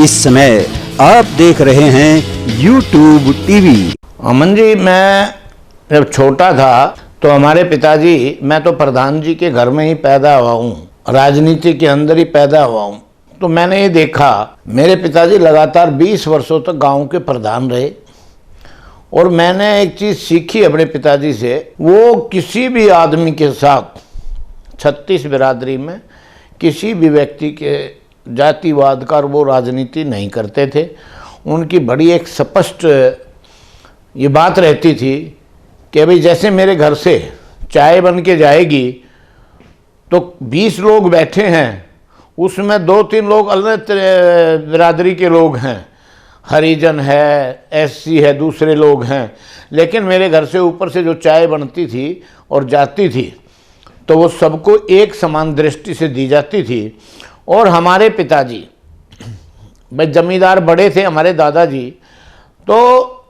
इस समय आप देख रहे हैं YouTube टीवी। अमन जी, मैं जब छोटा था तो हमारे पिताजी, मैं तो प्रधान जी के घर में ही पैदा हुआ हूँ, राजनीति के अंदर ही पैदा हुआ हूँ। तो मैंने ये देखा, मेरे पिताजी लगातार 20 वर्षों तक गांव के प्रधान रहे। और मैंने एक चीज़ सीखी अपने पिताजी से, वो किसी भी आदमी के साथ 36 बिरादरी में किसी भी व्यक्ति के जातिवाद का वो राजनीति नहीं करते थे। उनकी बड़ी एक स्पष्ट ये बात रहती थी कि भाई जैसे मेरे घर से चाय बन के जाएगी तो 20 लोग बैठे हैं, उसमें 2-3 लोग अलग बिरादरी के लोग हैं, हरिजन है, एससी है, दूसरे लोग हैं, लेकिन मेरे घर से ऊपर से जो चाय बनती थी और जाती थी तो वो सबको एक समान दृष्टि से दी जाती थी। और हमारे पिताजी भाई जमींदार बड़े थे, हमारे दादाजी, तो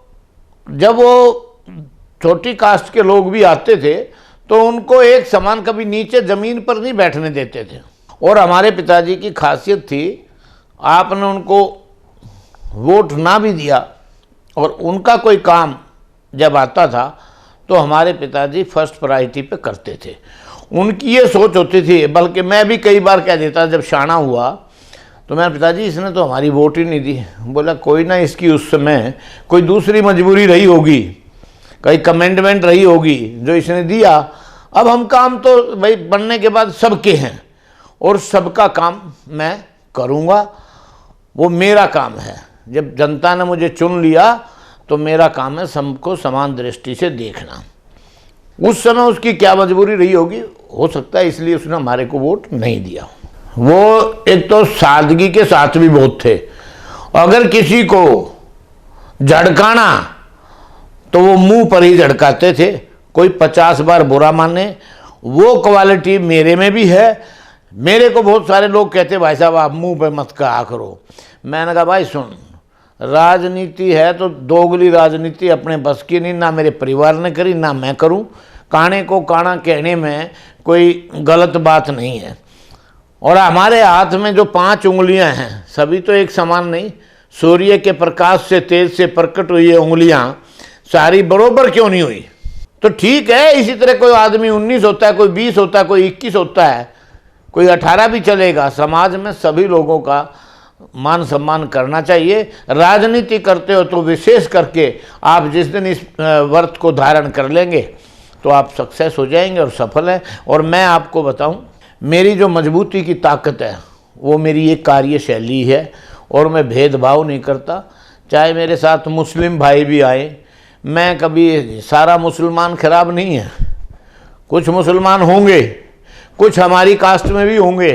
जब वो छोटी कास्ट के लोग भी आते थे तो उनको एक समान कभी नीचे ज़मीन पर नहीं बैठने देते थे। और हमारे पिताजी की खासियत थी, आपने उनको वोट ना भी दिया और उनका कोई काम जब आता था तो हमारे पिताजी फर्स्ट प्रायोरिटी पे करते थे। उनकी ये सोच होती थी, बल्कि मैं भी कई बार कह देता जब शाना हुआ तो मैं, पिताजी इसने तो हमारी वोट ही नहीं दी। बोला कोई ना, इसकी उस समय कोई दूसरी मजबूरी रही होगी, कई कमेंडमेंट रही होगी जो इसने दिया। अब हम काम तो भाई बनने के बाद सबके हैं और सबका काम मैं करूँगा, वो मेरा काम है। जब जनता ने मुझे चुन लिया तो मेरा काम है सबको समान दृष्टि से देखना। उस समय उसकी क्या मजबूरी रही होगी, हो सकता है इसलिए उसने हमारे को वोट नहीं दिया। वो एक तो सादगी के साथ भी बहुत थे, अगर किसी को झड़काना तो वो मुंह पर ही झड़काते थे, कोई 50 बार बुरा माने। वो क्वालिटी मेरे में भी है। मेरे को बहुत सारे लोग कहते भाई साहब आप मुंह पे मत कहा करो। मैंने कहा भाई सुन, राजनीति है तो दोगली राजनीति अपने बस की नहीं, ना मेरे परिवार ने करी ना मैं करूं। काने को काना कहने में कोई गलत बात नहीं है। और हमारे हाथ में जो 5 उंगलियां हैं सभी तो एक समान नहीं, सूर्य के प्रकाश से तेज से प्रकट हुई ये उंगलियां सारी बरोबर क्यों नहीं हुई? तो ठीक है, इसी तरह कोई आदमी 19 होता है, कोई 20 होता है, कोई 21 होता है, कोई 18 भी चलेगा। समाज में सभी लोगों का मान सम्मान करना चाहिए। राजनीति करते हो तो विशेष करके आप जिस दिन इस व्रत को धारण कर लेंगे तो आप सक्सेस हो जाएंगे और सफल हैं। और मैं आपको बताऊं, मेरी जो मजबूती की ताकत है वो मेरी ये कार्यशैली है और मैं भेदभाव नहीं करता। चाहे मेरे साथ मुस्लिम भाई भी आए, मैं कभी, सारा मुसलमान खराब नहीं है, कुछ मुसलमान होंगे, कुछ हमारी कास्ट में भी होंगे।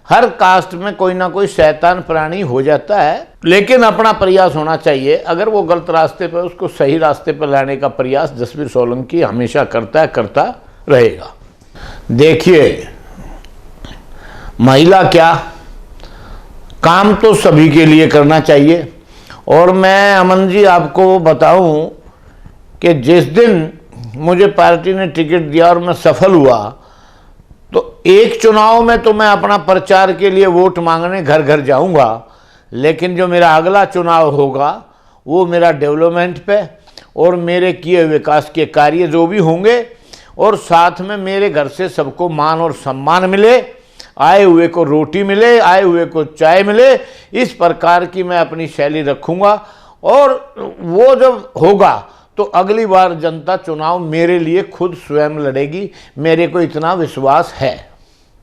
हर कास्ट में कोई ना कोई शैतान प्राणी हो जाता है, लेकिन अपना प्रयास होना चाहिए। अगर वो गलत रास्ते पर, उसको सही रास्ते पर लाने का प्रयास जसवीर सोलंकी हमेशा करता है, करता रहेगा। देखिए, महिला क्या, काम तो सभी के लिए करना चाहिए। और मैं अमन जी आपको बताऊं कि जिस दिन मुझे पार्टी ने टिकट दिया और मैं सफल हुआ तो एक चुनाव में तो मैं अपना प्रचार के लिए वोट मांगने घर घर जाऊंगा, लेकिन जो मेरा अगला चुनाव होगा वो मेरा डेवलपमेंट पे और मेरे किए विकास के कार्य जो भी होंगे, और साथ में मेरे घर से सबको मान और सम्मान मिले, आए हुए को रोटी मिले, आए हुए को चाय मिले, इस प्रकार की मैं अपनी शैली रखूंगा। और वो जब होगा तो अगली बार जनता चुनाव मेरे लिए खुद स्वयं लड़ेगी, मेरे को इतना विश्वास है।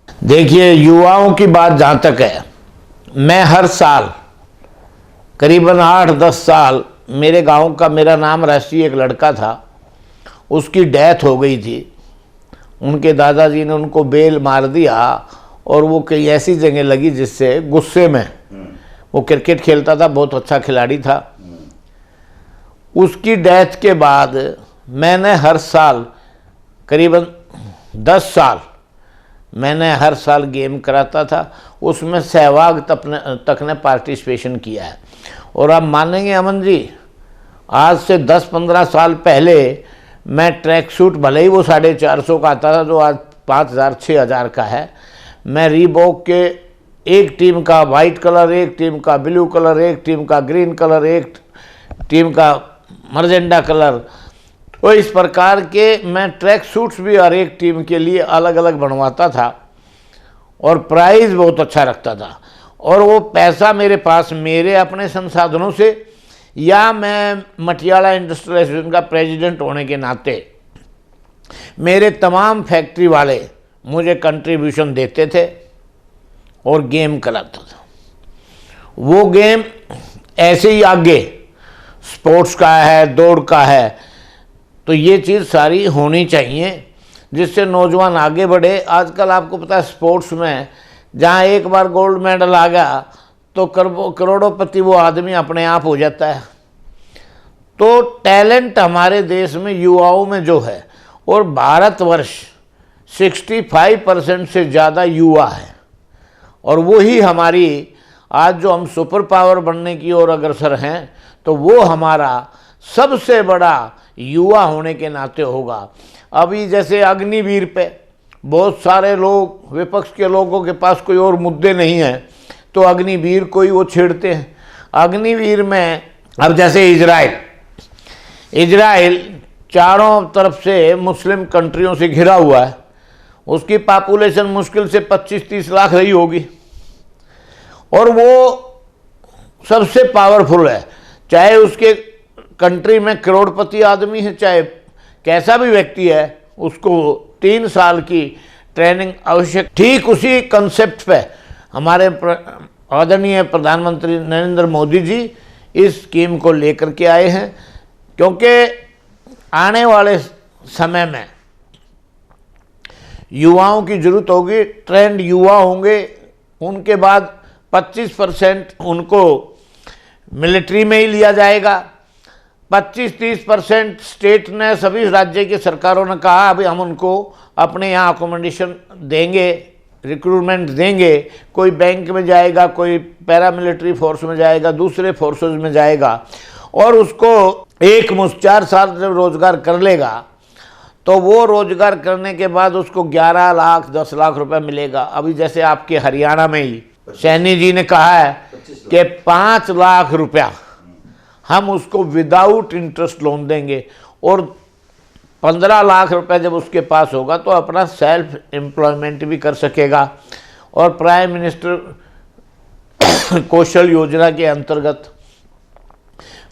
देखिए, युवाओं की बात जहाँ तक है, मैं हर साल करीबन 8-10 साल, मेरे गांव का, मेरा नाम राष्ट्रीय एक लड़का था, उसकी डेथ हो गई थी। उनके दादाजी ने उनको बेल मार दिया और वो कई ऐसी जगह लगी जिससे गुस्से में, वो क्रिकेट खेलता था, बहुत अच्छा खिलाड़ी था। उसकी डेथ के बाद मैंने हर साल करीबन 10 साल मैंने हर साल गेम कराता था, उसमें सहवाग तक ने पार्टिसिपेशन किया है। और आप मानेंगे अमन जी, आज से 10-15 साल पहले मैं ट्रैक सूट, भले ही वो 450 का आता था, जो आज 5000-6000 का है, मैं रीबॉक के एक टीम का वाइट कलर, एक टीम का ब्लू कलर, एक टीम का ग्रीन कलर, एक टीम का मर्जेंडा कलर। तो इस प्रकार के मैं ट्रैक सूट्स भी हर एक टीम के लिए अलग अलग बनवाता था और प्राइस बहुत अच्छा रखता था। और वो पैसा मेरे पास मेरे अपने संसाधनों से या मैं मटियाला इंडस्ट्रियल एसोसिएशन का प्रेसिडेंट होने के नाते मेरे तमाम फैक्ट्री वाले मुझे कंट्रीब्यूशन देते थे और गेम कराता था। वो गेम ऐसे ही आगे स्पोर्ट्स का है, दौड़ का है, तो ये चीज़ सारी होनी चाहिए जिससे नौजवान आगे बढ़े। आजकल आपको पता है स्पोर्ट्स में जहाँ एक बार गोल्ड मेडल आ गया तो करोड़ों वो आदमी अपने आप हो जाता है। तो टैलेंट हमारे देश में युवाओं में जो है, और भारतवर्ष 65% से ज़्यादा युवा है, और वही हमारी आज जो हम सुपर पावर बनने की ओर अग्रसर हैं, तो वो हमारा सबसे बड़ा युवा होने के नाते होगा। अभी जैसे अग्निवीर पे बहुत सारे लोग, विपक्ष के लोगों के पास कोई और मुद्दे नहीं हैं तो अग्निवीर को ही वो छेड़ते हैं। अग्निवीर में अब जैसे इजराइल चारों तरफ से मुस्लिम कंट्रियों से घिरा हुआ है, उसकी पॉपुलेशन मुश्किल से 25-30 लाख रही होगी, और वो सबसे पावरफुल है। चाहे उसके कंट्री में करोड़पति आदमी है, चाहे कैसा भी व्यक्ति है, उसको 3 साल की ट्रेनिंग आवश्यक। ठीक उसी कंसेप्ट पे हमारे आदरणीय प्रधानमंत्री नरेंद्र मोदी जी इस स्कीम को लेकर के आए हैं, क्योंकि आने वाले समय में युवाओं की जरूरत होगी। ट्रेंड युवा होंगे, उनके बाद 25% उनको मिलिट्री में ही लिया जाएगा, 25-30% स्टेट ने, सभी राज्य की सरकारों ने कहा अभी हम उनको अपने यहाँ अकोमोडेशन देंगे, रिक्रूटमेंट देंगे। कोई बैंक में जाएगा, कोई पैरामिलिट्री फोर्स में जाएगा, दूसरे फोर्सेस में जाएगा, और उसको एक मुश्त 4 साल जब रोजगार कर लेगा तो वो रोजगार करने के बाद उसको 11 लाख 10 लाख रुपए मिलेगा। अभी जैसे आपके हरियाणा में ही सैनी जी ने कहा है कि 5 लाख रुपया हम उसको विदाउट इंटरेस्ट लोन देंगे, और 15 लाख रुपए जब उसके पास होगा तो अपना सेल्फ एम्प्लॉयमेंट भी कर सकेगा। और प्राइम मिनिस्टर कौशल योजना के अंतर्गत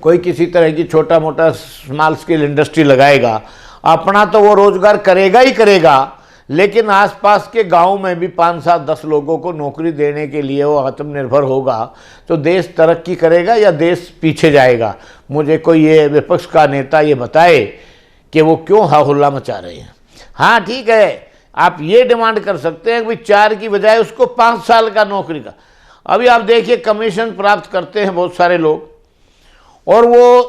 कोई किसी तरह की छोटा मोटा स्मॉल स्केल इंडस्ट्री लगाएगा, अपना तो वो रोजगार करेगा ही करेगा, लेकिन आसपास के गांव में भी 5-7-10 लोगों को नौकरी देने के लिए वो आत्मनिर्भर होगा, तो देश तरक्की करेगा या देश पीछे जाएगा। मुझे कोई ये विपक्ष का नेता ये बताए कि वो क्यों हाहुल्ला मचा रहे हैं। हाँ ठीक है, आप ये डिमांड कर सकते हैं कि 4 की बजाय उसको 5 साल का नौकरी का। अभी आप देखिए कमीशन प्राप्त करते हैं बहुत सारे लोग, और वो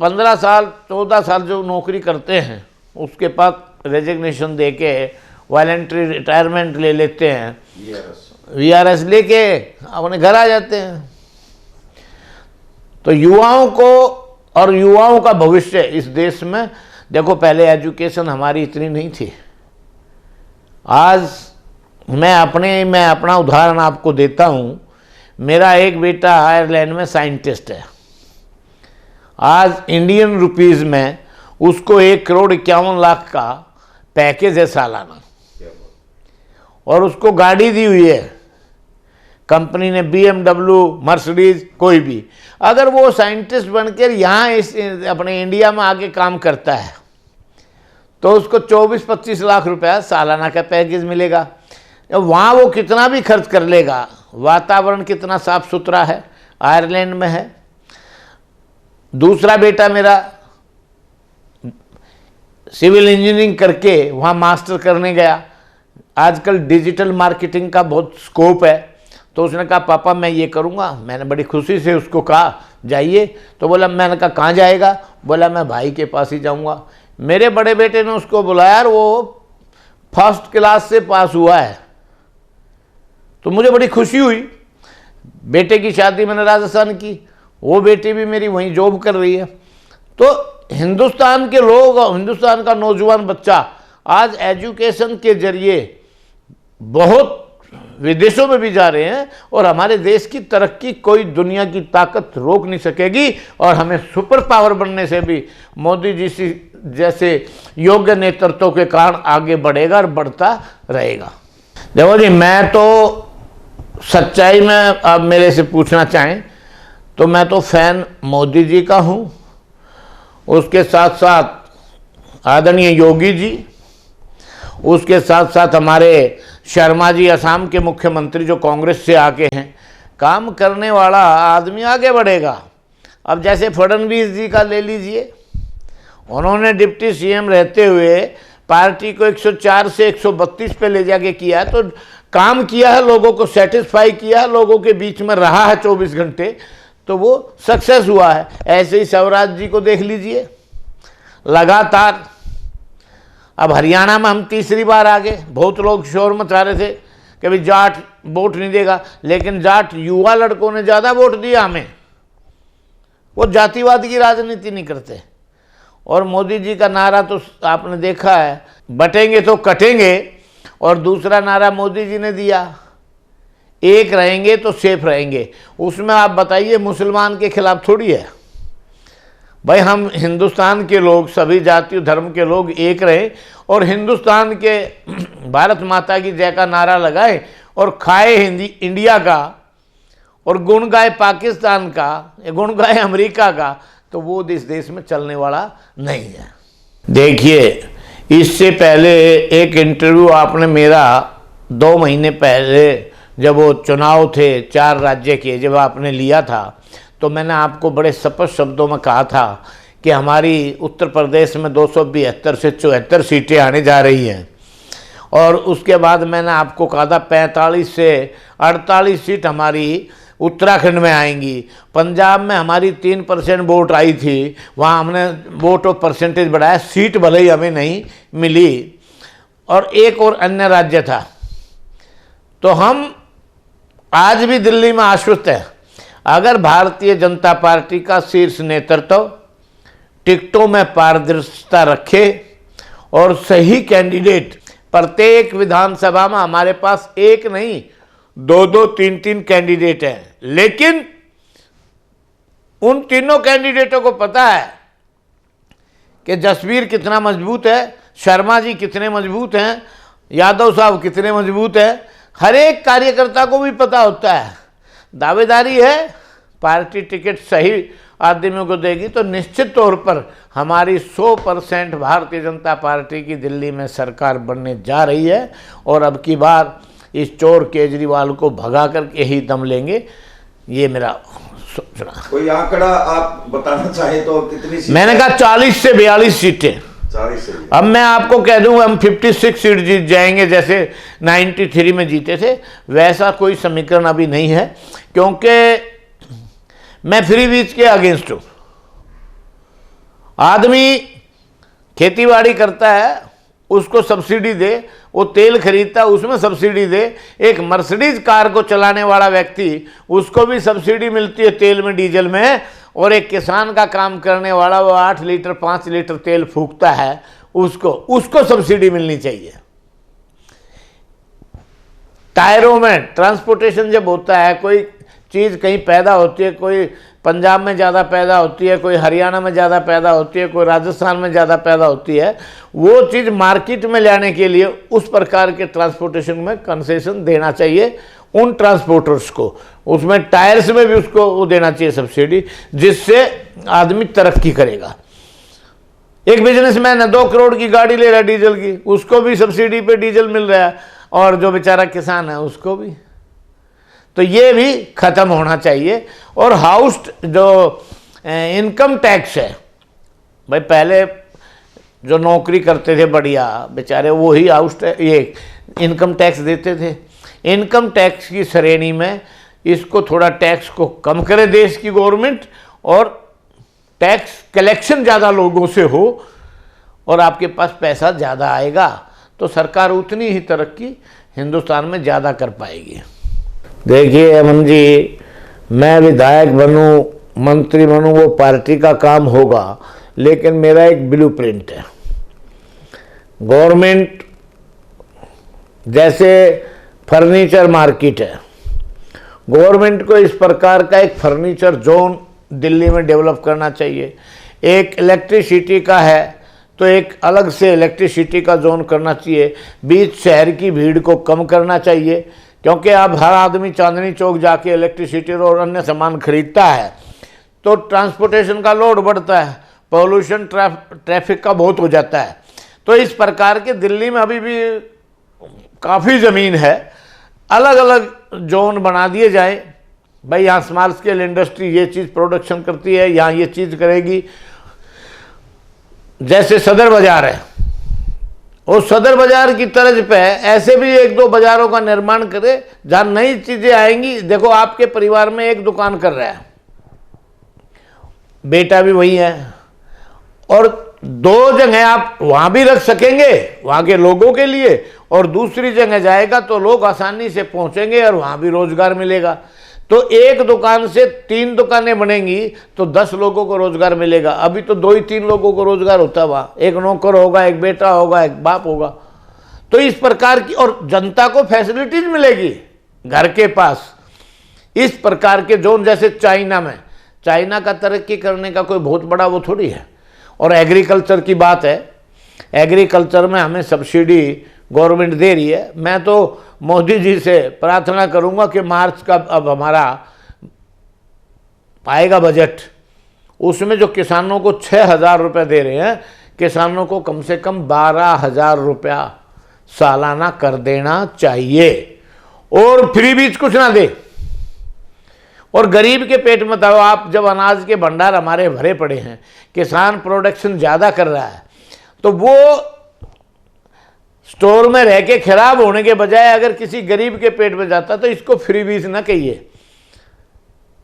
15 साल 14 साल जो नौकरी करते हैं उसके बाद रेजिग्नेशन दे के वॉलंटरी रिटायरमेंट ले लेते हैं, VRS लेके अपने घर आ जाते हैं। तो युवाओं को और युवाओं का भविष्य इस देश में देखो, पहले एजुकेशन हमारी इतनी नहीं थी। आज मैं अपना उदाहरण आपको देता हूँ। मेरा एक बेटा आयरलैंड में साइंटिस्ट है। आज इंडियन रुपीस में उसको 1,51,00,000 का पैकेज है सालाना, और उसको गाड़ी दी हुई है कंपनी ने, BMW, मर्सिडीज, कोई भी। अगर वो साइंटिस्ट बनकर यहाँ इस अपने इंडिया में आके काम करता है तो उसको 24-25 लाख रुपया सालाना का पैकेज मिलेगा। वहाँ वो कितना भी खर्च कर लेगा, वातावरण कितना साफ सुथरा है, आयरलैंड में है। दूसरा बेटा मेरा सिविल इंजीनियरिंग करके वहाँ मास्टर करने गया। आजकल डिजिटल मार्केटिंग का बहुत स्कोप है, तो उसने कहा पापा मैं ये करूँगा। मैंने बड़ी खुशी से उसको कहा जाइए, तो बोला, मैंने कहा कहाँ जाएगा? बोला मैं भाई के पास ही जाऊँगा। मेरे बड़े बेटे ने उसको बुलाया और वो फर्स्ट क्लास से पास हुआ है, तो मुझे बड़ी खुशी हुई। बेटे की शादी मैंने राजस्थान की, वो बेटी भी मेरी वहीं जॉब कर रही है। तो हिंदुस्तान के लोग और हिंदुस्तान का नौजवान बच्चा आज एजुकेशन के जरिए बहुत विदेशों में भी जा रहे हैं और हमारे देश की तरक्की कोई दुनिया की ताकत रोक नहीं सकेगी और हमें सुपर पावर बनने से भी मोदी जी जैसे योग्य नेतृत्व के कारण आगे बढ़ेगा और बढ़ता रहेगा। देखो जी, मैं तो सच्चाई में आप मेरे से पूछना चाहें तो मैं तो फैन मोदी जी का हूँ, उसके साथ साथ आदरणीय योगी जी, उसके साथ साथ हमारे शर्मा जी असम के मुख्यमंत्री जो कांग्रेस से आके हैं। काम करने वाला आदमी आगे बढ़ेगा। अब जैसे फडणवीस जी का ले लीजिए, उन्होंने डिप्टी सीएम रहते हुए पार्टी को 104 से 132 पे ले जाके किया, तो काम किया है, लोगों को सेटिस्फाई किया है, लोगों के बीच में रहा है 24 घंटे, तो वो सक्सेस हुआ है। ऐसे ही स्वराज जी को देख लीजिए, लगातार। अब हरियाणा में हम तीसरी बार आ गए। बहुत लोग शोर मचा रहे थे कि भाई जाट वोट नहीं देगा, लेकिन जाट युवा लड़कों ने ज़्यादा वोट दिया हमें। वो जातिवाद की राजनीति नहीं करते। और मोदी जी का नारा तो आपने देखा है, बटेंगे तो कटेंगे, और दूसरा नारा मोदी जी ने दिया, एक रहेंगे तो सेफ रहेंगे। उसमें आप बताइए मुसलमान के खिलाफ थोड़ी है भाई। हम हिंदुस्तान के लोग, सभी जाति धर्म के लोग एक रहें और हिंदुस्तान के भारत माता की जय का नारा लगाए और खाए इंडिया का और गुण गाए पाकिस्तान का, गुण गाए अमेरिका का, तो वो इस देश में चलने वाला नहीं है। देखिए, इससे पहले एक इंटरव्यू आपने मेरा 2 महीने पहले जब वो चुनाव थे 4 राज्य के, जब आपने लिया था, तो मैंने आपको बड़े स्पष्ट शब्दों में कहा था कि हमारी उत्तर प्रदेश में 272 से 74 सीटें आने जा रही हैं। और उसके बाद मैंने आपको कहा था 45 से 48 सीट हमारी उत्तराखंड में आएंगी। पंजाब में हमारी 3% वोट आई थी, वहाँ हमने वोट और परसेंटेज बढ़ाया, सीट भले ही हमें नहीं मिली। और एक और अन्य राज्य था। तो हम आज भी दिल्ली में आश्वस्त हैं, अगर भारतीय जनता पार्टी का शीर्ष नेतृत्व टिकटों में पारदर्शिता रखे और सही कैंडिडेट, प्रत्येक विधानसभा में हमारे पास एक नहीं 2-2, 3-3 कैंडिडेट हैं, लेकिन उन तीनों कैंडिडेटों को पता है कि जसवीर कितना मजबूत है, शर्मा जी कितने मजबूत हैं, यादव साहब कितने मजबूत हैं। हर एक कार्यकर्ता को भी पता होता है। दावेदारी है पार्टी टिकट सही आदमियों को देगी तो निश्चित तौर पर हमारी 100% भारतीय जनता पार्टी की दिल्ली में सरकार बनने जा रही है। और अब की बार इस चोर केजरीवाल को भगा करके ही दम लेंगे, ये मेरा सोचना। कोई आंकड़ा आप बताना चाहे तो कितनी सीटें? मैंने कहा 40 से 42 सीटें। 40 से। अब मैं आपको कह दूं हम 56 सीट जीत जाएंगे, जैसे 93 में जीते थे। वैसा कोई समीकरण अभी नहीं है, क्योंकि मैं फ्री बीज के अगेंस्ट हूं। आदमी खेतीबाड़ी करता है, उसको सब्सिडी दे, वो तेल खरीदता है, उसमें सब्सिडी दे। एक मर्सिडीज कार को चलाने वाला व्यक्ति, उसको भी सब्सिडी मिलती है तेल में, डीजल में। और एक किसान का काम करने वाला, वो 8 लीटर 5 लीटर तेल फूकता है, उसको सब्सिडी मिलनी चाहिए। टायरों में ट्रांसपोर्टेशन जब होता है, कोई चीज़ कहीं पैदा होती है, कोई पंजाब में ज़्यादा पैदा होती है, कोई हरियाणा में ज़्यादा पैदा होती है, कोई राजस्थान में ज़्यादा पैदा होती है, वो चीज़ मार्केट में लाने के लिए उस प्रकार के ट्रांसपोर्टेशन में कंसेशन देना चाहिए उन ट्रांसपोर्टर्स को। उसमें टायर्स में भी उसको वो देना चाहिए सब्सिडी, जिससे आदमी तरक्की करेगा। एक बिजनेसमैन है, 2 करोड़ की गाड़ी ले रहा है डीजल की, उसको भी सब्सिडी पे डीजल मिल रहा है, और जो बेचारा किसान है उसको भी। तो ये भी खत्म होना चाहिए। और हाउस जो इनकम टैक्स है भाई, पहले जो नौकरी करते थे बढ़िया बेचारे, वो ही ये इनकम टैक्स देते थे। इनकम टैक्स की श्रेणी में इसको थोड़ा टैक्स को कम करे देश की गवर्नमेंट, और टैक्स कलेक्शन ज़्यादा लोगों से हो और आपके पास पैसा ज़्यादा आएगा, तो सरकार उतनी ही तरक्की हिंदुस्तान में ज़्यादा कर पाएगी। देखिए अमन जी, मैं विधायक बनूं, मंत्री बनूं, वो पार्टी का काम होगा, लेकिन मेरा एक ब्लूप्रिंट है। गवर्नमेंट जैसे फर्नीचर मार्केट है। गवर्नमेंट को इस प्रकार का एक फर्नीचर जोन दिल्ली में डेवलप करना चाहिए। एक इलेक्ट्रिसिटी का है तो एक अलग से इलेक्ट्रिसिटी का जोन करना चाहिए। बीच शहर की भीड़ को कम करना चाहिए, क्योंकि अब हर आदमी चांदनी चौक जाके इलेक्ट्रिसिटी और अन्य सामान खरीदता है तो ट्रांसपोर्टेशन का लोड बढ़ता है, पॉल्यूशन ट्रैफिक का बहुत हो जाता है। तो इस प्रकार के दिल्ली में अभी भी काफ़ी ज़मीन है, अलग अलग जोन बना दिए जाए। भाई यहाँ स्मॉल स्केल इंडस्ट्री ये चीज़ प्रोडक्शन करती है, यहाँ ये चीज़ करेगी। जैसे सदर बाजार है, और सदर बाजार की तर्ज पे ऐसे भी एक दो बाजारों का निर्माण करे जहाँ नई चीज़ें आएंगी। देखो आपके परिवार में एक दुकान कर रहा है, बेटा भी वही है, और दो जगह आप वहाँ भी रख सकेंगे वहाँ के लोगों के लिए, और दूसरी जगह जाएगा तो लोग आसानी से पहुँचेंगे और वहाँ भी रोजगार मिलेगा। तो एक दुकान से 3 दुकानें बनेंगी तो 10 लोगों को रोजगार मिलेगा। अभी तो 2 ही 3 लोगों को रोजगार होता है वहाँ, एक नौकर होगा, एक बेटा होगा, एक बाप होगा। तो इस प्रकार की, और जनता को फैसिलिटीज मिलेगी घर के पास। इस प्रकार के जोन, जैसे चाइना में, चाइना का तरक्की करने का कोई बहुत बड़ा वो थोड़ी है। और एग्रीकल्चर की बात है, एग्रीकल्चर में हमें सब्सिडी गवर्नमेंट दे रही है। मैं तो मोदी जी से प्रार्थना करूंगा कि मार्च का अब हमारा आएगा बजट, उसमें जो किसानों को 6,000 रुपये दे रहे हैं, किसानों को कम से कम 12,000 रुपया सालाना कर देना चाहिए, और फ्री बीज कुछ ना दे। और गरीब के पेट में दो आप, जब अनाज के भंडार हमारे भरे पड़े हैं, किसान प्रोडक्शन ज़्यादा कर रहा है, तो वो स्टोर में रह के खराब होने के बजाय अगर किसी गरीब के पेट में जाता तो इसको फ्री बीज ना कहिए।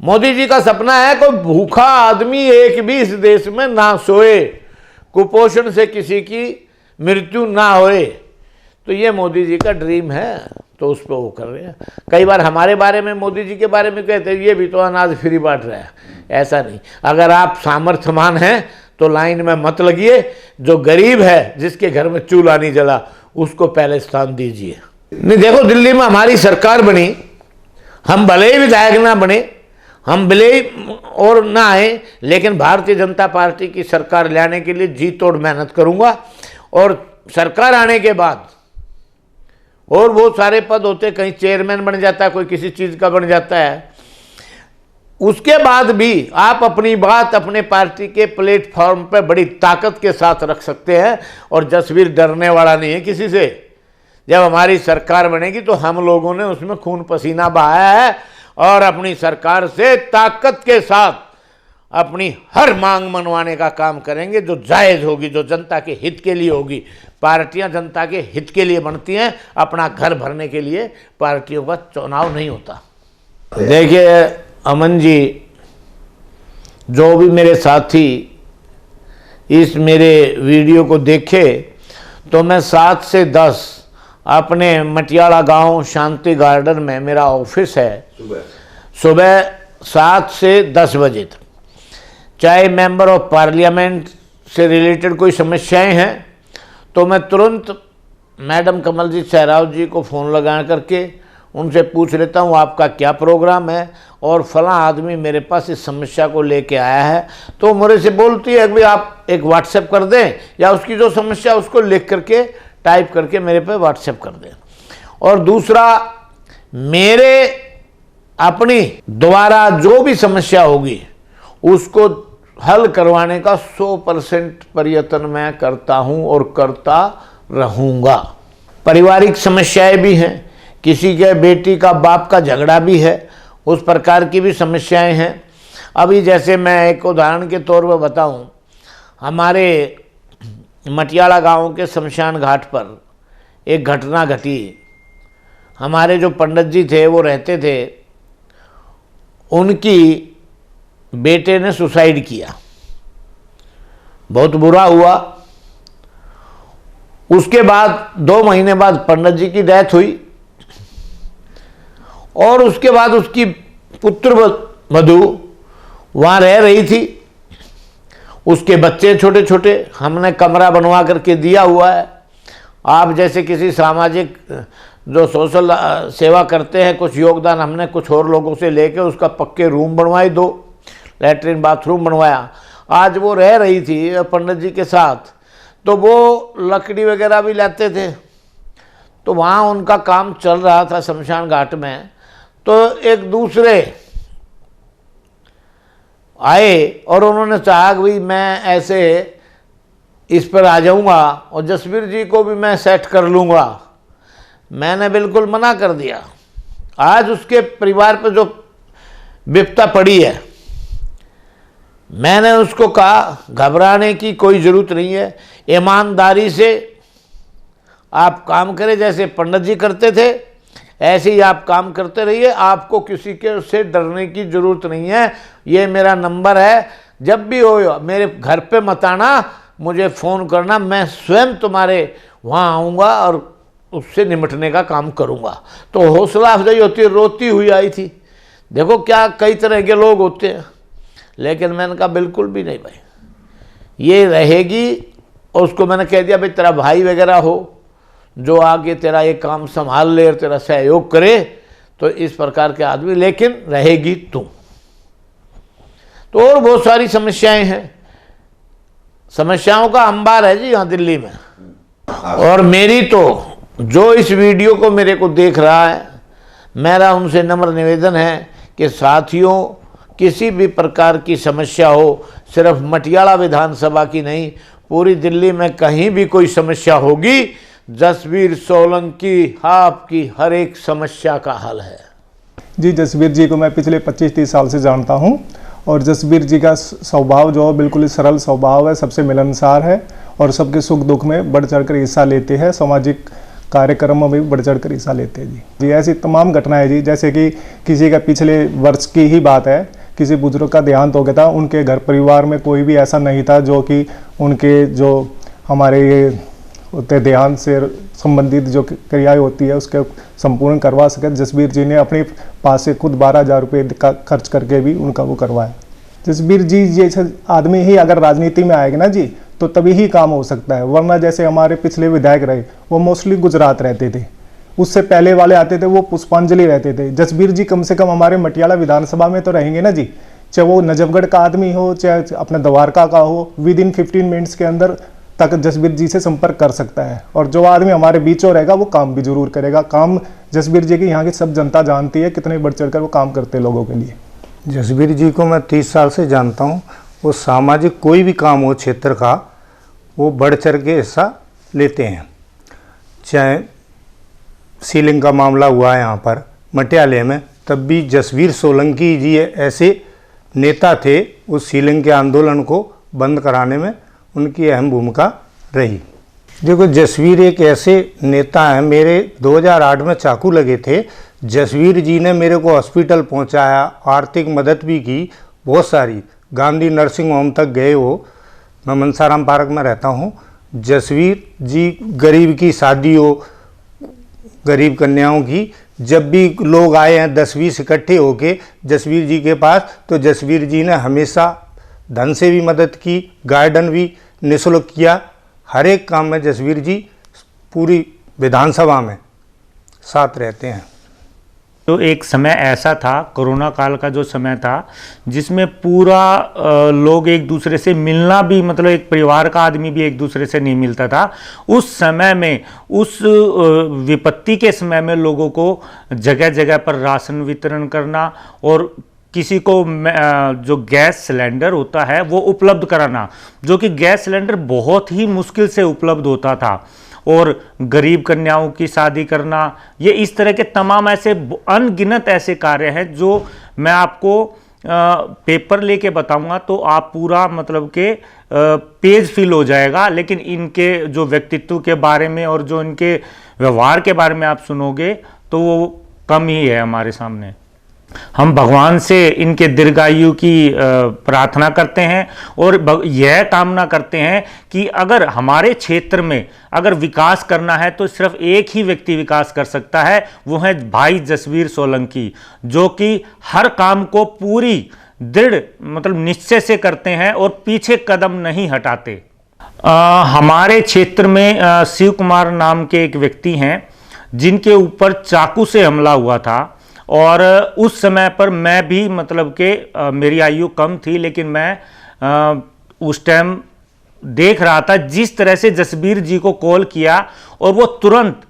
मोदी जी का सपना है कोई भूखा आदमी एक भी इस देश में ना सोए, कुपोषण से किसी की मृत्यु ना होए। तो ये मोदी जी का ड्रीम है, तो उस पर वो कर रहे हैं। कई बार हमारे बारे में, मोदी जी के बारे में कहते हैं ये भी तो अनाज फ्री बांट रहा है। ऐसा नहीं, अगर आप सामर्थ्यवान हैं तो लाइन में मत लगिए। जो गरीब है, जिसके घर में चूल्हा नहीं जला, उसको पहले स्थान दीजिए। नहीं, देखो दिल्ली में हमारी सरकार बनी, हम भले ही विधायक ना बने, हम भले ही और ना आए, लेकिन भारतीय जनता पार्टी की सरकार लाने के लिए जी तोड़ मेहनत करूंगा। और सरकार आने के बाद और बहुत सारे पद होते, कहीं चेयरमैन बन जाता है, कोई किसी चीज़ का बन जाता है। उसके बाद भी आप अपनी बात अपने पार्टी के प्लेटफॉर्म पर बड़ी ताकत के साथ रख सकते हैं। और जसवीर डरने वाला नहीं है किसी से। जब हमारी सरकार बनेगी तो हम लोगों ने उसमें खून पसीना बहाया है, और अपनी सरकार से ताकत के साथ अपनी हर मांग मनवाने का काम करेंगे, जो जायज़ होगी, जो जनता के हित के लिए होगी। पार्टियां जनता के हित के लिए बनती हैं, अपना घर भरने के लिए पार्टियों का चुनाव नहीं होता। देखिए अमन जी, जो भी मेरे साथी इस मेरे वीडियो को देखे, तो मैं 7 से 10 अपने मटियाला गांव शांति गार्डन में मेरा ऑफिस है, सुबह 7 से 10 बजे तक। चाहे मेंबर ऑफ पार्लियामेंट से रिलेटेड कोई समस्याएं हैं तो मैं तुरंत मैडम कमलजीत सहरावत जी को फ़ोन लगा करके उनसे पूछ लेता हूँ आपका क्या प्रोग्राम है, और फलां आदमी मेरे पास इस समस्या को लेके आया है। तो मेरे से बोलती है कि भाई आप एक व्हाट्सएप कर दें, या उसकी जो समस्या उसको लिख करके टाइप करके मेरे पे व्हाट्सएप कर दें। और दूसरा, मेरे अपनी द्वारा जो भी समस्या होगी उसको हल करवाने का 100% प्रयत्न मैं करता हूं और करता रहूँगा। पारिवारिक समस्याएं भी हैं, किसी के बेटी का बाप का झगड़ा भी है, उस प्रकार की भी समस्याएं हैं। अभी जैसे मैं एक उदाहरण के तौर पर बताऊं, हमारे मटियाला गांव के शमशान घाट पर एक घटना घटी। हमारे जो पंडित जी थे वो रहते थे, उनकी बेटे ने सुसाइड किया, बहुत बुरा हुआ। उसके बाद 2 महीने बाद पंडित जी की डेथ हुई, और उसके बाद उसकी पुत्र वधू वहाँ रह रही थी, उसके बच्चे छोटे छोटे, हमने कमरा बनवा करके दिया हुआ है। आप जैसे किसी सामाजिक जो सोशल सेवा करते हैं, कुछ योगदान हमने कुछ और लोगों से लेके उसका पक्के रूम बनवाए, 2 लैट्रिन बाथरूम बनवाया। आज वो रह रही थी पंडित जी के साथ, तो वो लकड़ी वगैरह भी लाते थे, तो वहाँ उनका काम चल रहा था शमशान घाट में। तो एक दूसरे आए और उन्होंने चाहा कि भाई मैं ऐसे इस पर आ जाऊँगा और जसवीर जी को भी मैं सेट कर लूँगा। मैंने बिल्कुल मना कर दिया। आज उसके परिवार पर जो विपदा पड़ी है, मैंने उसको कहा घबराने की कोई ज़रूरत नहीं है, ईमानदारी से आप काम करें, जैसे पंडित जी करते थे ऐसे ही आप काम करते रहिए, आपको किसी के से डरने की ज़रूरत नहीं है। ये मेरा नंबर है, जब भी हो मेरे घर पे मत आना, मुझे फ़ोन करना, मैं स्वयं तुम्हारे वहाँ आऊँगा और उससे निपटने का काम करूँगा। तो हौसला अफजाई होती, रोती हुई आई थी। देखो क्या कई तरह के लोग होते हैं, लेकिन मैंने कहा बिल्कुल भी नहीं भाई, ये रहेगी। और उसको मैंने कह दिया भाई तेरा भाई वगैरह हो जो आगे तेरा ये काम संभाल ले और तेरा सहयोग करे, तो इस प्रकार के आदमी, लेकिन रहेगी तू। तो और बहुत सारी समस्याएं हैं, समस्याओं का अंबार है जी यहाँ दिल्ली में। और मेरी तो जो इस वीडियो को मेरे को देख रहा है, मेरा उनसे नम्र निवेदन है कि साथियों, किसी भी प्रकार की समस्या हो, सिर्फ मटियाला विधानसभा की नहीं, पूरी दिल्ली में कहीं भी कोई समस्या होगी, जसवीर सोलंकी आपकी हर एक समस्या का हल है। जी, जसवीर जी को मैं पिछले 25-30 साल से जानता हूं और जसवीर जी का स्वभाव जो है बिल्कुल ही सरल स्वभाव है, सबसे मिलनसार है और सबके सुख दुख में बढ़ चढ़ कर हिस्सा लेते हैं, सामाजिक कार्यक्रमों में भी बढ़ चढ़ कर हिस्सा लेते हैं। जी ऐसी तमाम घटनाएं जी, जैसे कि किसी का पिछले वर्ष की ही बात है, किसी बुजुर्ग का देहांत हो गया था, उनके घर परिवार में कोई भी ऐसा नहीं था जो कि उनके जो हमारे ये होते देहांत से संबंधित जो क्रियाएं होती है उसके संपूर्ण करवा सके। जसवीर जी ने अपने पास से खुद 12,000 रुपये का खर्च करके भी उनका वो करवाया। जसवीर जी जैसे आदमी ही अगर राजनीति में आएगा ना जी, तो तभी ही काम हो सकता है, वरना जैसे हमारे पिछले विधायक रहे वो मोस्टली गुजरात रहते थे, उससे पहले वाले आते थे वो पुष्पांजलि रहते थे। जसवीर जी कम से कम हमारे मटियाला विधानसभा में तो रहेंगे ना जी, चाहे वो नजफगढ़ का आदमी हो चाहे अपने द्वारका का हो, विद इन 15 मिनट्स के अंदर तक जसवीर जी से संपर्क कर सकता है। और जो आदमी हमारे बीचों रहेगा वो काम भी जरूर करेगा। काम जसवीर जी की यहाँ की सब जनता जानती है, कितने बढ़ चढ़ कर वो काम करते हैं लोगों के लिए। जसवीर जी को मैं 30 साल से जानता हूँ। वो सामाजिक कोई भी काम हो क्षेत्र का, वो बढ़ चढ़ के हिस्सा लेते हैं। चाहे सीलिंग का मामला हुआ है यहाँ पर मटियाले में, तब भी जसवीर सोलंकी जी ऐसे नेता थे, उस सीलिंग के आंदोलन को बंद कराने में उनकी अहम भूमिका रही। देखो, जसवीर एक ऐसे नेता हैं, मेरे 2008 में चाकू लगे थे, जसवीर जी ने मेरे को हॉस्पिटल पहुंचाया, आर्थिक मदद भी की बहुत सारी, गांधी नर्सिंग होम तक गए हो। मैं मनसाराम पार्क में रहता हूं। जसवीर जी गरीब की शादी हो, गरीब कन्याओं की, जब भी लोग आए हैं 10-20 इकट्ठे होके जसवीर जी के पास, तो जसवीर जी ने हमेशा धन से भी मदद की, गार्डन भी निःशुल्क किया। हर एक काम में जसवीर जी पूरी विधानसभा में साथ रहते हैं। तो एक समय ऐसा था, कोरोना काल का जो समय था, जिसमें पूरा लोग एक दूसरे से मिलना भी, मतलब एक परिवार का आदमी भी एक दूसरे से नहीं मिलता था। उस समय में, उस विपत्ति के समय में लोगों को जगह जगह पर राशन वितरण करना और किसी को जो गैस सिलेंडर होता है वो उपलब्ध कराना, जो कि गैस सिलेंडर बहुत ही मुश्किल से उपलब्ध होता था, और गरीब कन्याओं की शादी करना, ये इस तरह के तमाम ऐसे अनगिनत ऐसे कार्य हैं जो मैं आपको पेपर लेके बताऊंगा तो आप पूरा मतलब के पेज फिल हो जाएगा। लेकिन इनके जो व्यक्तित्व के बारे में और जो इनके व्यवहार के बारे में आप सुनोगे तो वो कम ही है हमारे सामने। हम भगवान से इनके दीर्घायु की प्रार्थना करते हैं और यह कामना करते हैं कि अगर हमारे क्षेत्र में अगर विकास करना है तो सिर्फ एक ही व्यक्ति विकास कर सकता है, वो है भाई जसवीर सोलंकी, जो कि हर काम को पूरी दृढ़ मतलब निश्चय से करते हैं और पीछे कदम नहीं हटाते। हमारे क्षेत्र में शिव कुमार नाम के एक व्यक्ति हैं जिनके ऊपर चाकू से हमला हुआ था। और उस समय पर मैं भी मतलब कि मेरी आयु कम थी, लेकिन मैं उस टाइम देख रहा था जिस तरह से जसबीर जी को कॉल किया और वो तुरंत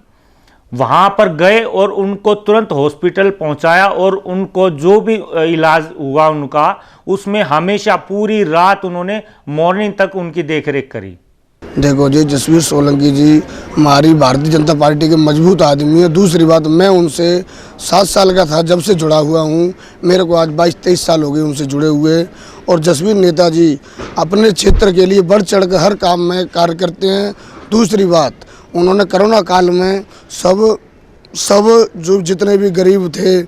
वहाँ पर गए और उनको तुरंत हॉस्पिटल पहुँचाया और उनको जो भी इलाज हुआ उनका, उसमें हमेशा पूरी रात उन्होंने मॉर्निंग तक उनकी देखरेख करी। देखो जी, जसबीर सोलंकी जी हमारी भारतीय जनता पार्टी के मजबूत आदमी है। दूसरी बात, मैं उनसे 7 साल का था जब से जुड़ा हुआ हूँ, मेरे को आज 22-23 साल हो गए उनसे जुड़े हुए। और जसबीर नेताजी अपने क्षेत्र के लिए बढ़ चढ़ कर हर काम में कार्य करते हैं। दूसरी बात, उन्होंने कोरोना काल में सब जो जितने भी गरीब थे,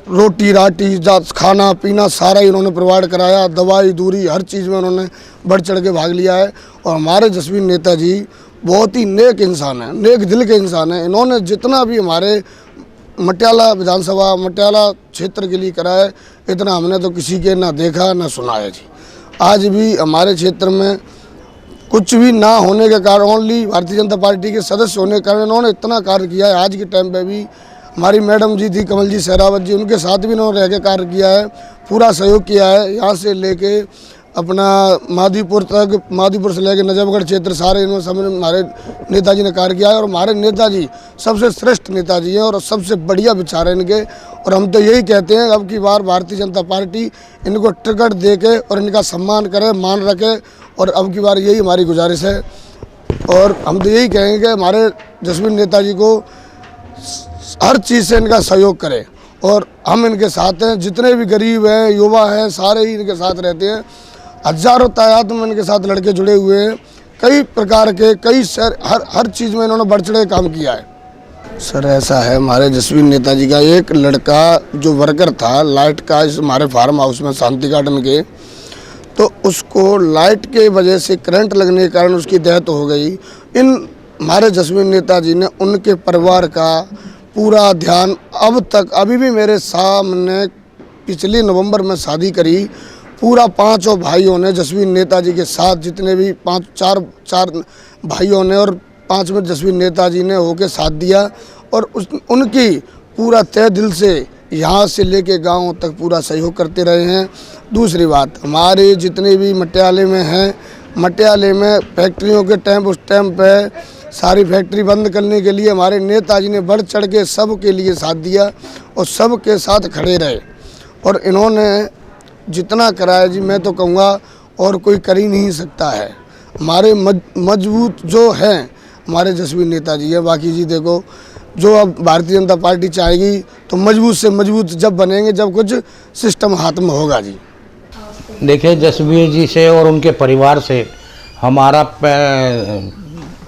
रोटी राटी खाना पीना सारा ही उन्होंने प्रोवाइड कराया, दवाई दूरी हर चीज़ में उन्होंने बढ़ चढ़ के भाग लिया है। और हमारे जसबीर नेताजी बहुत ही नेक इंसान है, नेक दिल के इंसान है। इन्होंने जितना भी हमारे मटियाला विधानसभा मटियाला क्षेत्र के लिए करा है, इतना हमने तो किसी के ना देखा ना सुना है जी। आज भी हमारे क्षेत्र में कुछ भी ना होने के कारण, ओनली भारतीय जनता पार्टी के सदस्य होने के कारण इन्होंने इतना कार्य किया है। आज के टाइम पे भी हमारी मैडम जी थी कमल जी सहरावत जी, उनके साथ भी इन्होंने रह के कार्य किया है, पूरा सहयोग किया है। यहाँ से लेके अपना मादीपुर से लेके नजफगढ़ क्षेत्र सारे इन्होंने सब हमारे नेताजी ने कार्य किया है। और हमारे नेताजी सबसे श्रेष्ठ नेताजी हैं और सबसे बढ़िया विचार है इनके। और हम तो यही कहते हैं अब की बार भारतीय जनता पार्टी इनको टिकट दे के और इनका सम्मान करे, मान रखे। और अब की बार यही हमारी गुजारिश है। और हम तो यही कहेंगे कि हमारे जसबीर नेताजी को हर चीज़ से इनका सहयोग करें और हम इनके साथ हैं। जितने भी गरीब हैं, युवा हैं, सारे ही इनके साथ रहते हैं। हजारों तादाद में इनके साथ लड़के जुड़े हुए हैं, कई प्रकार के कई हर चीज़ में इन्होंने बढ़ चढ़ के काम किया है। सर ऐसा है, हमारे जसबीर नेताजी का एक लड़का जो वर्कर था लाइट का हमारे फार्म हाउस में शांति गार्डन के, तो उसको लाइट के वजह से करंट लगने के कारण उसकी डेथ हो गई। हमारे जसबीर नेताजी ने उनके परिवार का पूरा ध्यान अब तक, अभी भी मेरे सामने पिछले नवंबर में शादी करी, पूरा 5 भाइयों ने जसबीर नेताजी के साथ, जितने भी 4 भाइयों ने और 5 में जसबीर नेताजी ने होके साथ दिया। और उनकी पूरा तहे दिल से यहाँ से लेके गाँव तक पूरा सहयोग करते रहे हैं। दूसरी बात, हमारे जितने भी मटियाले में हैं, मटियाले में फैक्ट्रियों के टाइम उस टाइम पे सारी फैक्ट्री बंद करने के लिए हमारे नेताजी ने बढ़ चढ़ के सब के लिए साथ दिया और सब के साथ खड़े रहे। और इन्होंने जितना कराया जी, मैं तो कहूँगा और कोई कर ही नहीं सकता है। हमारे मजबूत जो हैं हमारे जसबीर नेताजी है। बाकी जी देखो, जो अब भारतीय जनता पार्टी चाहेगी तो मजबूत से मजबूत जब बनेंगे, जब कुछ सिस्टम हाथ में होगा जी। देखिए, जसबीर जी से और उनके परिवार से हमारा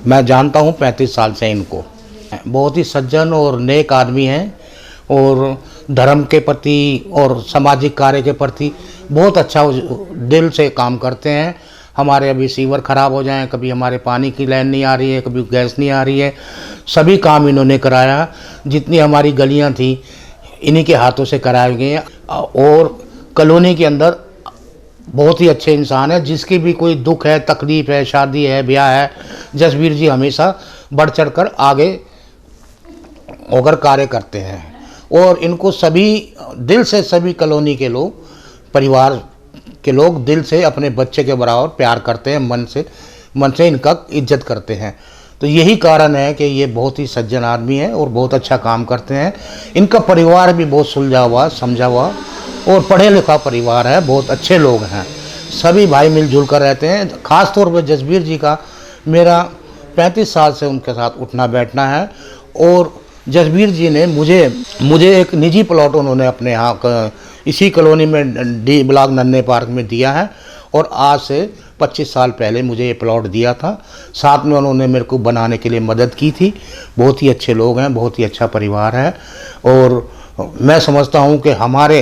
मैं जानता हूँ 35 साल से इनको। बहुत ही सज्जन और नेक आदमी हैं और धर्म के प्रति और सामाजिक कार्य के प्रति बहुत अच्छा दिल से काम करते हैं। हमारे अभी सीवर ख़राब हो जाएं, कभी हमारे पानी की लाइन नहीं आ रही है, कभी गैस नहीं आ रही है, सभी काम इन्होंने कराया। जितनी हमारी गलियां थी इन्हीं के हाथों से कराए गए हैं। और कॉलोनी के अंदर बहुत ही अच्छे इंसान है। जिसकी भी कोई दुख है, तकलीफ़ है, शादी है, ब्याह है, जसबीर जी हमेशा बढ़ चढ़ कर आगे होकर कार्य करते हैं। और इनको सभी दिल से, सभी कॉलोनी के लोग, परिवार के लोग दिल से अपने बच्चे के बराबर प्यार करते हैं, मन से इनका इज्जत करते हैं। तो यही कारण है कि ये बहुत ही सज्जन आदमी है और बहुत अच्छा काम करते हैं। इनका परिवार भी बहुत सुलझा हुआ, समझा हुआ और पढ़े लिखा परिवार है। बहुत अच्छे लोग हैं, सभी भाई मिलजुल कर रहते हैं। ख़ास तौर पर जसबीर जी का मेरा 35 साल से उनके साथ उठना बैठना है। और जसबीर जी ने मुझे एक निजी प्लॉट उन्होंने अपने यहाँ इसी कॉलोनी में डी ब्लॉक नन्हे पार्क में दिया है। और आज से 25 साल पहले मुझे ये प्लॉट दिया था। साथ में उन्होंने मेरे को बनाने के लिए मदद की थी। बहुत ही अच्छे लोग हैं, बहुत ही अच्छा परिवार है। और मैं समझता हूँ कि हमारे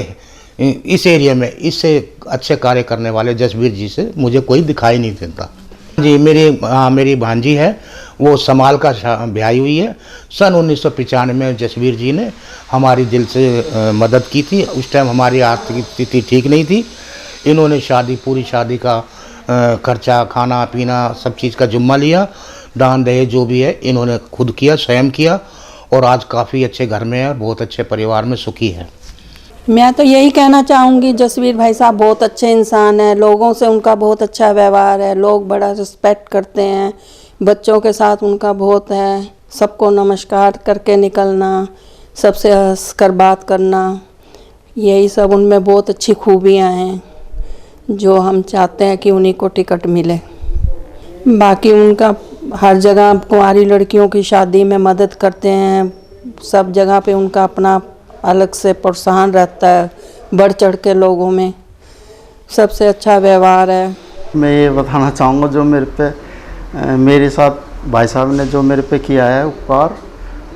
इस एरिया में इससे अच्छे कार्य करने वाले जसबीर जी से मुझे कोई दिखाई नहीं देता जी। मेरी भांजी है, वो समाल का ब्याही हुई है। सन 1995 में जसबीर जी ने हमारी दिल से मदद की थी। उस टाइम हमारी आर्थिक स्थिति ठीक नहीं थी। इन्होंने पूरी शादी का खर्चा, खाना पीना सब चीज़ का जुम्मा लिया। दान दहेज जो भी है इन्होंने खुद किया, स्वयं किया। और आज काफ़ी अच्छे घर में है और बहुत अच्छे परिवार में सुखी है। मैं तो यही कहना चाहूँगी, जसवीर भाई साहब बहुत अच्छे इंसान हैं, लोगों से उनका बहुत अच्छा व्यवहार है, लोग बड़ा रिस्पेक्ट करते हैं, बच्चों के साथ उनका बहुत है, सबको नमस्कार करके निकलना, सबसे हंस कर बात करना, यही सब उनमें बहुत अच्छी खूबियाँ हैं जो हम चाहते हैं कि उन्हीं को टिकट मिले। बाकी उनका हर जगह कुंवारी लड़कियों की शादी में मदद करते हैं, सब जगह पे उनका अपना अलग से प्रोत्साहन रहता है, बढ़ चढ़ के लोगों में सबसे अच्छा व्यवहार है। मैं ये बताना चाहूँगा जो मेरे साथ भाई साहब ने जो मेरे पे किया है उपकार,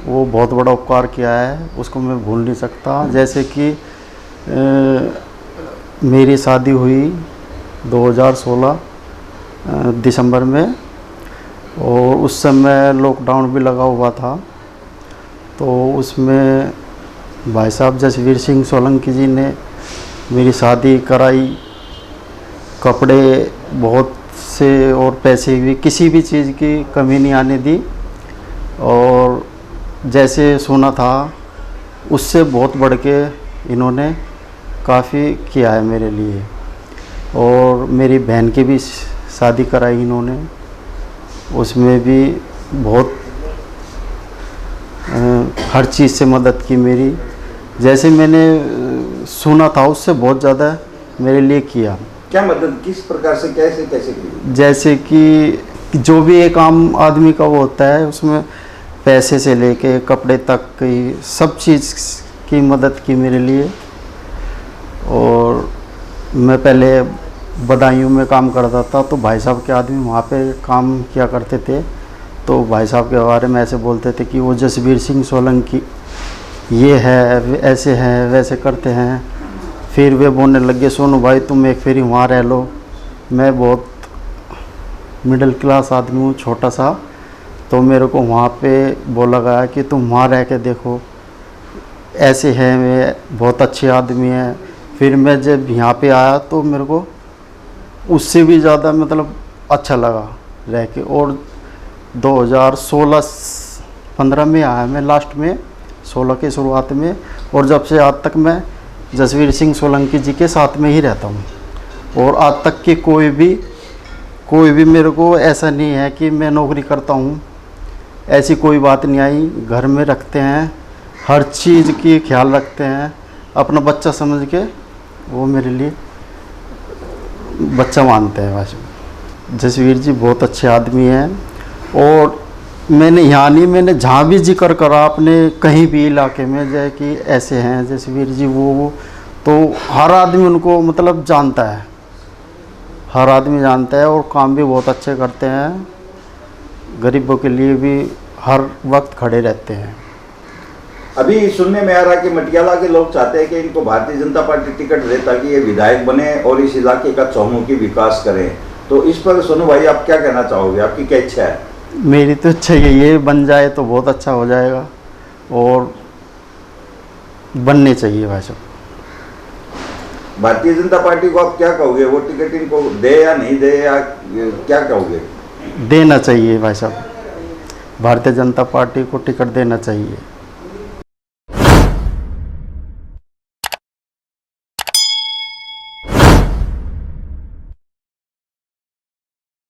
वो बहुत बड़ा उपकार किया है, उसको मैं भूल नहीं सकता। जैसे कि मेरी शादी हुई 2016 दिसंबर में, और उस समय लॉकडाउन भी लगा हुआ था, तो उसमें भाई साहब जसवीर सिंह सोलंकी जी ने मेरी शादी कराई, कपड़े बहुत से और पैसे भी, किसी भी चीज़ की कमी नहीं आने दी, और जैसे सुना था उससे बहुत बढ़ के इन्होंने काफ़ी किया है मेरे लिए। और मेरी बहन की भी शादी कराई इन्होंने, उसमें भी बहुत हर चीज़ से मदद की मेरी, जैसे मैंने सुना था उससे बहुत ज़्यादा मेरे लिए किया। क्या मदद, किस प्रकार से, कैसे कैसे की? जैसे कि जो भी एक आम आदमी का वो होता है, उसमें पैसे से लेके कपड़े तक की सब चीज़ की मदद की मेरे लिए। और मैं पहले बदायूं में काम करता था, तो भाई साहब के आदमी वहाँ पे काम किया करते थे, तो भाई साहब के बारे में ऐसे बोलते थे कि वो जसवीर सिंह सोलंकी ये है, ऐसे हैं, वैसे करते हैं। फिर वे बोलने लगे, सोनू भाई तुम एक फेरी वहाँ रह लो। मैं बहुत मिडिल क्लास आदमी हूँ, छोटा सा, तो मेरे को वहाँ पे बोला गया कि तुम वहाँ रह के देखो, ऐसे हैं, वे बहुत अच्छे आदमी हैं। फिर मैं जब यहाँ पे आया तो मेरे को उससे भी ज़्यादा मतलब अच्छा लगा रह के। और 2016-15 में आया मैं, लास्ट में 16 की शुरुआत में, और जब से आज तक मैं जसवीर सिंह सोलंकी जी के साथ में ही रहता हूँ। और आज तक की कोई भी मेरे को ऐसा नहीं है कि मैं नौकरी करता हूँ, ऐसी कोई बात नहीं आई। घर में रखते हैं, हर चीज़ की ख्याल रखते हैं, अपना बच्चा समझ के वो मेरे लिए बच्चा मानते हैं। बस जसवीर जी बहुत अच्छे आदमी हैं। और मैंने यहाँ नहीं, मैंने जहाँ भी जिक्र करा अपने कहीं भी इलाके में, जैसे कि ऐसे हैं जसवीर जी वो, तो हर आदमी उनको मतलब जानता है, हर आदमी जानता है। और काम भी बहुत अच्छे करते हैं, गरीबों के लिए भी हर वक्त खड़े रहते हैं। अभी सुनने में आ रहा है कि मटियाला के लोग चाहते हैं कि इनको भारतीय जनता पार्टी टिकट दे ताकि ये विधायक बने और इस इलाके का चौमुखी विकास करें, तो इस पर सोनू भाई आप क्या कहना चाहोगे, आपकी क्या इच्छा है? मेरी तो इच्छा यही है, बन जाए तो बहुत अच्छा हो जाएगा, और बनने चाहिए भाई साहब। भारतीय जनता पार्टी को आप क्या कहोगे, वो टिकट इनको दे या नहीं दे, या क्या कहोगे? देना चाहिए भाई साहब, भारतीय जनता पार्टी को टिकट देना चाहिए।